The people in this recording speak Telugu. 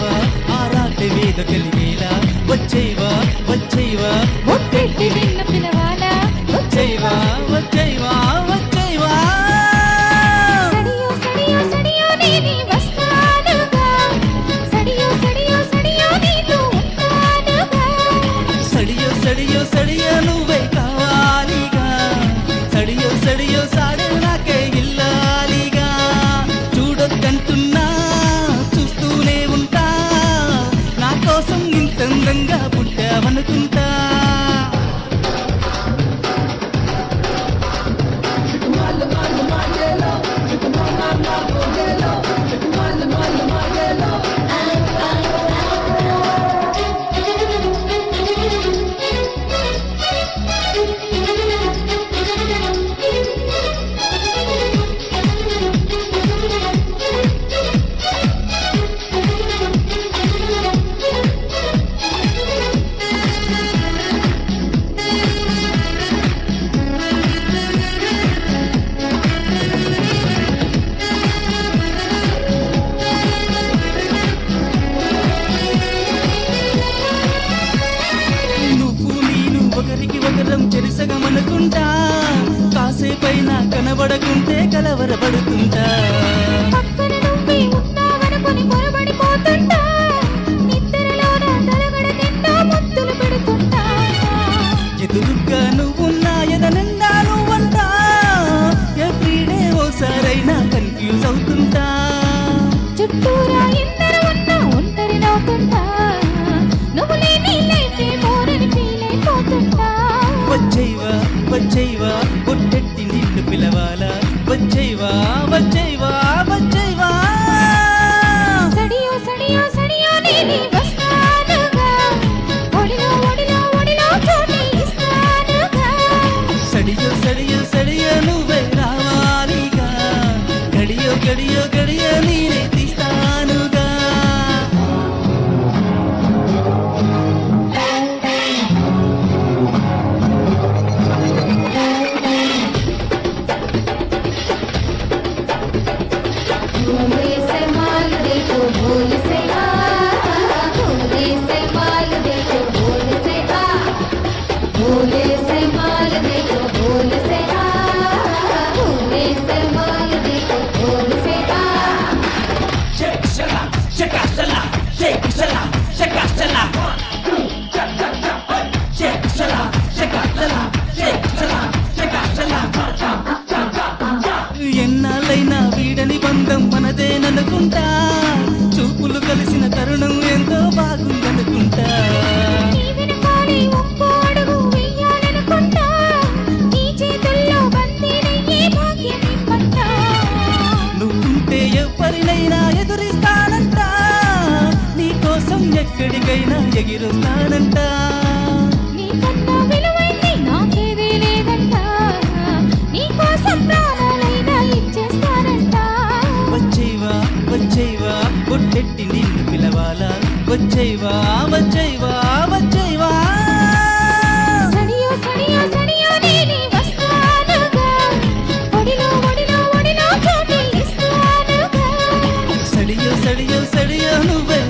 రావా ఆరాటే మీద కలిగేలా వచ్చేవా వచ్చేవా ఒట్టెట్టి నిన్ను పిలవాలా వచ్చేవా వచ్చేవా వచ్చేవా సడియో సడియో సడియో నేని వస్తానుగా సడియో సడియో సడియో నీతో ఉంటానుగా సడియో సడియో సడియో నువ్వే కావాలిగా సడియో సడియో సాడే నాకే ఇల్లాలిగా చూడొద్దంటున్నా చూస్తూనే ఉంటా నా కోసం ఇంతందంగా పుట్టావనుకుంటా ఒకరికి ఒకరం చెరిసగమనుకుంటా కాసేపైనా కనబడకుంటే కలవరపడుతుంటా పక్కన నువ్వే ఉన్నావనుకొని పొరబడిపోతుంటా నిద్రలోన తలగడకెన్నో ముద్దులు పెడుతుంటా ఎదురుగ్గా నువ్వున్నా ఎదనిండా నువ్వంటా ఎవ్రీడే ఓసారైనా కన్ఫ్యూజ్ అవుతుంటా చుట్టూరా ఎందరు ఉన్నా ఒంటరినవుతుంటా నువ్వు లేని లైఫే మోరని ఫీల్ అయిపోతుంటా వచ్చేవా వచ్చేవా ఒట్టెట్టి నిన్ను పిలవాలా వచ్చేవా వచ్చేవా వచ్చేవా సడియో సడియో సడియో నేని వస్తానుగా ఒడిలో ఒడిలో ఒడిలో చోటి ఇస్తానుగా సడియో సడియో సడియో నువ్వే రావాలిగా గడియో గడియో గడియో నీరే తీస్తానుగా भोले से माल देखो भोले से आ भोले से माल देखो भोले से आ भोले से माल देखो भोले से आ भोले से माल देखो भोले से आ Shake shala, shake shala, shake shala, shake shala. Shake shala, shake shala, shake shala, shake shala. ఎన్నాళ్ళైనా వీడని బంధం మనదేననుకుంటా చూపులు కలిసిన తరుణం ఎంతో బాగుందనుకుంటా నీ వెనకాలే ఒక్కో అడుగు వెయ్యాలనుకుంటా నీ చేతుల్లో బందీనయ్యే భాగ్యం ఇమ్మంటా నువ్వుంటే ఎవరినైనా ఎదురిస్తానంట నీ కోసం ఎక్కడికైనా ఎగిరొస్తానంట నీకన్నా విలువైంది నాకేదీ లేదంట నీ కోసం ప్రాణాలైనా ఇచ్చేస్తానంట వచ్చేవా వచ్చేవా ఒట్టెట్టి నిన్ను పిలవాలా వచ్చేవా వచ్చేవా వచ్చేవా సడియో సడియో సడియో నేని వస్తానుగా ఒడిలో ఒడిలో ఒడిలో చోటి ఇస్తానుగా సడియో సడియో సడియో నువ్వే